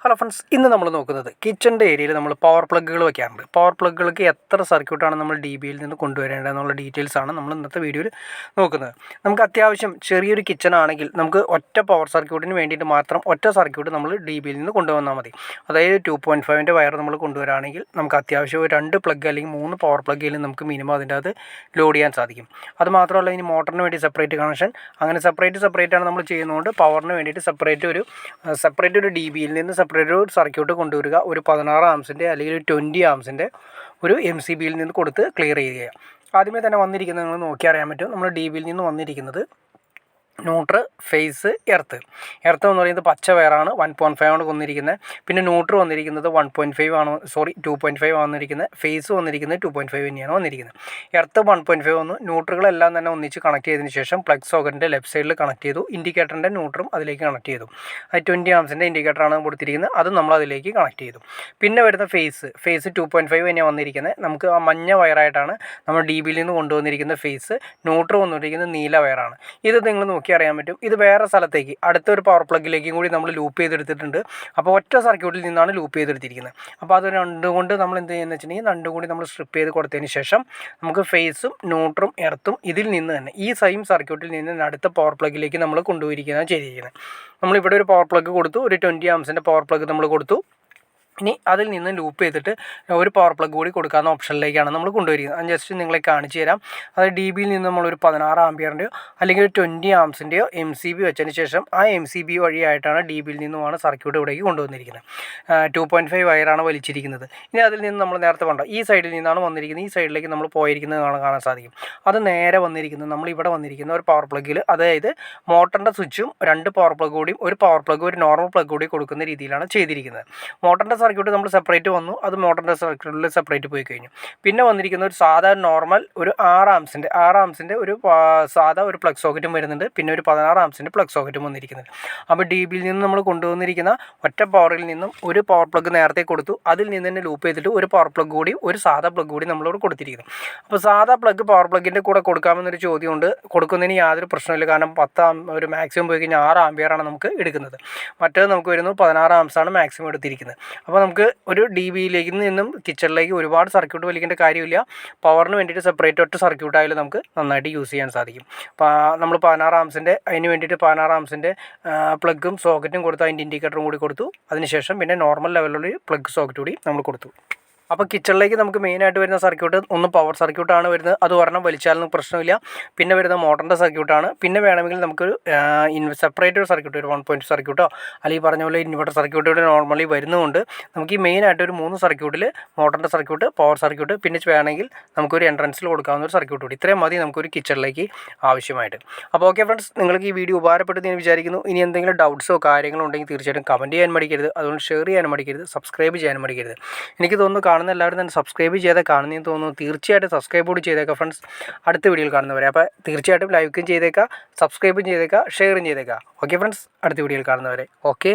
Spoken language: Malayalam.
ഹലോ ഫ്രണ്ട്സ്, ഇന്ന് നമ്മൾ നോക്കുന്നത് കിച്ചണിൻ്റെ ഏരിയയിൽ നമ്മൾ പവർ പ്ലഗുകൾ വയ്ക്കാറുണ്ട്. പവർ പ്ലഗുകൾക്ക് എത്ര സർക്യൂട്ടാണ് നമ്മൾ ഡി ബിയിൽ നിന്ന് കൊണ്ടുവരേണ്ടത് എന്നുള്ള ഡീറ്റെയിൽസാണ് നമ്മൾ ഇന്നത്തെ വീഡിയോയിൽ നോക്കുന്നത്. നമുക്ക് അത്യാവശ്യം ചെറിയൊരു കിച്ചൺ ആണെങ്കിൽ നമുക്ക് ഒറ്റ പവർ സർക്യൂട്ടിന് വേണ്ടിയിട്ട് മാത്രം ഒറ്റ സർക്യൂട്ട് നമ്മൾ ഡി ബിയിൽ നിന്ന് കൊണ്ടുവന്നാൽ മതി. അതായത് 2.5 വയർ നമ്മൾ കൊണ്ടുവരാണെങ്കിൽ നമുക്ക് അത്യാവശ്യം ഒരു 2 പ്ലഗ് അല്ലെങ്കിൽ 3 പവർ പ്ലഗിലും നമുക്ക് മിനിമം അതിൻ്റെ അത് ലോഡ് ചെയ്യാൻ സാധിക്കും. അതുമാത്രമല്ല, ഇനി മോട്ടറിന് വേണ്ടി സെപ്പറേറ്റ് കണക്ഷൻ, അങ്ങനെ സെപ്പറേറ്റ് ആണ് നമ്മൾ ചെയ്യുന്നതുകൊണ്ട് പവറിന് വേണ്ടിയിട്ട് സെപ്പറേറ്റ് ഒരു ഡി ബിയിൽ നിന്ന് സെപ്പറേറ്റ് ഒരു സർക്യൂട്ട് കൊണ്ടുവരിക. ഒരു 16 ആംസിൻ്റെ അല്ലെങ്കിൽ 20 ആംസിൻ്റെ ഒരു MCBയിൽ നിന്ന് കൊടുത്ത് ക്ലിയർ ചെയ്യുക. ആദ്യമേ തന്നെ വന്നിരിക്കുന്നത് നിങ്ങൾ നോക്കി അറിയാൻ പറ്റും. നമ്മൾ ഡി ബിയിൽ നിന്ന് വന്നിരിക്കുന്നത് ന്യൂട്രൽ, ഫേസ്, എർത്ത് എന്ന് പറയുന്നത് പച്ച വയറാണ്. 1.5 ആണ് വന്നിരിക്കുന്നത്. പിന്നെ ന്യൂട്രൽ വന്നിരിക്കുന്നത് 2.5 വന്നിരിക്കുന്നത്. ഫേസ് വന്നിരിക്കുന്നത് 2.5 തന്നെയാണ് വന്നിരിക്കുന്നത്. എർത്ത് 1.5 വന്നു. ന്യൂട്രലുകളെല്ലാം തന്നെ ഒന്നിച്ച് കണക്ട് ചെയ്തതിന് ശേഷം പ്ലഗ് സോക്കറ്റിൻ്റെ ലെഫ്റ്റ് സൈഡിൽ കണക്ട് ചെയ്തു. ഇൻഡിക്കേറ്ററിൻ്റെ ന്യൂട്രും അതിലേക്ക് കണക്ട് ചെയ്തു. അത് 20 ആംസിൻ്റെ ഇൻഡിക്കേറ്ററാണ് കൊടുത്തിരിക്കുന്നത്. അത് നമ്മൾ അതിലേക്ക് കണക്ട് ചെയ്തു. പിന്നെ വരുന്ന ഫേസ് 2.5 തന്നെയാണ് വന്നിരിക്കുന്നത്. നമുക്ക് ആ മഞ്ഞ വയറായിട്ടാണ് നമ്മൾ ഡി ബിയിൽ നിന്ന് കൊണ്ടുവന്നിരിക്കുന്ന ഫേസ്. ന്യൂട്രൽ വന്നിരിക്കുന്നത് നീല വയറാണ്. ഇത് നിങ്ങൾ നോക്കി അറിയാൻ പറ്റും. ഇത് വേറെ സ്ഥലത്തേക്ക് അടുത്തൊരു പവർ പ്ലഗിലേക്കും കൂടി നമ്മൾ ലൂപ്പ് ചെയ്തെടുത്തിട്ടുണ്ട്. അപ്പോൾ ഒറ്റ സർക്യൂട്ടിൽ നിന്നാണ് ലൂപ്പ് ചെയ്തെടുത്തിരിക്കുന്നത്. അപ്പോൾ അത് രണ്ടും കൊണ്ട് നമ്മൾ എന്ത് ചെയ്യുന്നത് വെച്ചിട്ടുണ്ടെങ്കിൽ രണ്ടും കൂടി നമ്മൾ സ്ട്രിപ്പ് ചെയ്ത് കൊടുത്തതിന് ശേഷം നമുക്ക് ഫേസും ന്യൂട്രും എർത്തും ഇതിൽ നിന്ന് തന്നെ ഈ സെയിം സർക്യൂട്ടിൽ നിന്ന് അടുത്ത പവർ പ്ലഗിലേക്ക് നമ്മൾ കൊണ്ടുപോയിരിക്കുകയാണ് ചെയ്തിരിക്കുന്നത്. നമ്മളിവിടെ ഒരു പവർ പ്ലഗ് കൊടുത്തു, ഒരു 20 ആംസിൻ്റെ പവർ പ്ലഗ് നമ്മൾ കൊടുത്തു. ഇനി അതിൽ നിന്ന് ലൂപ്പ് ചെയ്തിട്ട് ഒരു പവർ പ്ലഗ് കൂടി കൊടുക്കാവുന്ന ഓപ്ഷനിലേക്കാണ് നമ്മൾ കൊണ്ടുവരിക. ജസ്റ്റ് നിങ്ങളെ കാണിച്ചു തരാം. അതായത് ഡി ബിയിൽ നിന്ന് നമ്മളൊരു 16 ആംപിയറിൻ്റെയോ അല്ലെങ്കിൽ ഒരു 20 ആംസിൻ്റെയോ MCB വെച്ചതിന് ശേഷം ആ MCB വഴിയായിട്ടാണ് ഡി ബിയിൽ നിന്നുമാണ് സർക്യൂട്ട് ഇവിടേക്ക് കൊണ്ടുവന്നിരിക്കുന്നത്. 2.5 വയറാണ് വലിച്ചിരിക്കുന്നത്. ഇനി അതിൽ നിന്ന് നമ്മൾ നേരത്തെ കണ്ടോ ഈ സൈഡിൽ നിന്നാണ് വന്നിരിക്കുന്നത്. ഈ സൈഡിലേക്ക് നമ്മൾ പോയിരിക്കുന്നത് കാണാൻ സാധിക്കും. അത് നേരെ വന്നിരിക്കുന്നത് നമ്മൾ ഇവിടെ വന്നിരിക്കുന്ന ഒരു പവർ പ്ലഗിൽ, അതായത് മോട്ടറിൻ്റെ സ്വിച്ചും 2 പവർ പ്ലഗ് കൂടിയും ഒരു പവർ പ്ലഗ് ഒരു നോർമൽ പ്ലഗ് കൂടി കൊടുക്കുന്ന രീതിയിലാണ് ചെയ്തിരിക്കുന്നത്. മോട്ടറിൻ്റെ സർക്യൂട്ട് നമ്മൾ സെപ്പറേറ്റ് വന്നു. അത് മോട്ടറിൻ്റെ സർക്യൂട്ടിൽ സെപ്പറേറ്റ് പോയി കഴിഞ്ഞു. പിന്നെ വന്നിരിക്കുന്ന ഒരു സാധാ നോർമൽ ഒരു 6 ആംസിൻ്റെ ഒരു സാധാ ഒരു പ്ലഗ് സോക്കറ്റും വരുന്നുണ്ട്. പിന്നെ ഒരു 16 ആംസിൻ്റെ പ്ലഗ് സോക്കറ്റും വന്നിരിക്കുന്നത്. അപ്പോൾ ഡി ബിയിൽ നിന്ന് നമ്മൾ കൊണ്ടുവന്നിരിക്കുന്ന ഒറ്റ പവറിൽ നിന്നും ഒരു പവർ പ്ലഗ് നേരത്തെ കൊടുത്തു. അതിൽ നിന്ന് തന്നെ ലൂപ്പ് ചെയ്തിട്ട് ഒരു പവർ പ്ലഗ് കൂടി ഒരു സാധാ പ്ലഗ് കൂടി നമ്മളിവിടെ കൊടുത്തിരിക്കുന്നു. അപ്പോൾ സാധാ പ്ലഗ് പവർ പ്ലഗിൻ്റെ കൂടെ കൊടുക്കാമെന്നൊരു ചോദ്യമുണ്ട്. കൊടുക്കുന്നതിന് യാതൊരു പ്രശ്നമില്ല. കാരണം 10 ഒരു മാക്സിമം പോയി കഴിഞ്ഞാൽ 6 ആംപിയറാണ് നമുക്ക് എടുക്കുന്നത്. മറ്റേത് നമുക്ക് വരുന്നത് 16 ആംസാണ് മാക്സിമം എടുത്തിരിക്കുന്നത്. അപ്പോൾ നമുക്ക് ഒരു ഡി ബിയിലേക്ക് നിന്നും കിച്ചണിലേക്ക് ഒരുപാട് സർക്യൂട്ട് വലിക്കേണ്ട കാര്യമില്ല. പവറിന് വേണ്ടിയിട്ട് സെപ്പറേറ്റ് ഒറ്റ സർക്യൂട്ടായാലും നമുക്ക് നന്നായിട്ട് യൂസ് ചെയ്യാൻ സാധിക്കും. അപ്പോൾ നമ്മൾ 16 ആംസിൻ്റെ അതിന് വേണ്ടിയിട്ട് 16 ആംസിൻ്റെ പ്ലഗും സോക്കറ്റും കൊടുത്തു. അതിൻ്റെ ഇൻഡിക്കേറ്ററും കൂടി കൊടുത്തു. അതിനുശേഷം പിന്നെ നോർമൽ ലെവലിലുള്ള പ്ലഗ് സോക്കറ്റ് കൂടി നമ്മൾ കൊടുത്തു. അപ്പോൾ കിച്ചണിലേക്ക് നമുക്ക് മെയിനായിട്ട് വരുന്ന സർക്യൂട്ട് ഒന്ന് പവർ സർക്യൂട്ടാണ് വരുന്നത്. അത് ഒരെണ്ണം വലിച്ചാലൊന്നും പ്രശ്നമില്ല. പിന്നെ വരുന്ന മോട്ടറിൻ്റെ സർക്യൂട്ടാണ്. പിന്നെ വേണമെങ്കിൽ നമുക്കൊരു സെപ്പറേറ്റ് ഒരു സർക്യൂട്ട്, ഒരു 1 സർക്യൂട്ടോ അല്ലെങ്കിൽ പറഞ്ഞ പോലെ ഇൻവെർട്ടർ സർക്യൂട്ടുകൾ നോർമലി വരുന്നതുകൊണ്ട് നമുക്ക് ഈ മെയിനായിട്ട് ഒരു 3 സർക്യൂട്ടിൽ മോട്ടറിൻ്റെ സർക്യൂട്ട്, പവർ സർക്യൂട്ട്, പിന്നെ വേണമെങ്കിൽ നമുക്കൊരു എൻട്രൻസിൽ കൊടുക്കാവുന്ന ഒരു സർക്യൂട്ട് കൂടി. ഇത്രയും മതി നമുക്കൊരു കിച്ചണിലേക്ക് ആവശ്യമായിട്ട്. അപ്പോൾ ഓക്കെ ഫ്രണ്ട്സ്, നിങ്ങൾക്ക് ഈ വീഡിയോ ഉപകാരപ്പെട്ടെന്ന് ഞാൻ വിചാരിക്കുന്നു. ഇനി എന്തെങ്കിലും ഡൗട്ട്സോ കാര്യങ്ങളോ ഉണ്ടെങ്കിൽ തീർച്ചയായിട്ടും കമൻറ്റ് ചെയ്യാൻ മടിക്കരുത്. അതുകൊണ്ട് ഷെയർ ചെയ്യാനും മടിക്കരുത്, സബ്സ്ക്രൈബ് ചെയ്യാനും മടിക്കരുത്. എനിക്ക് തോന്നുന്നു കാണുന്ന എല്ലാവരും തന്നെ സബ്സ്ക്രൈബ് ചെയ്താൽ കാണുന്നതെന്ന് തോന്നുന്നു. തീർച്ചയായിട്ടും സബ്സ്ക്രൈബ് കൂടി ചെയ്തേക്കാം ഫ്രണ്ട്സ്, അടുത്ത വീഡിയോയിൽ കാണുന്നവരെ. അപ്പോൾ തീർച്ചയായിട്ടും ലൈക്കും ചെയ്തേക്കാം, സബ്സ്ക്രൈബും ചെയ്തേക്കാം, ഷെയറും ചെയ്തേക്കാം. ഓക്കെ ഫ്രണ്ട്സ്, അടുത്ത വീഡിയോയിൽ കാണുന്നവരെ. ഓക്കെ.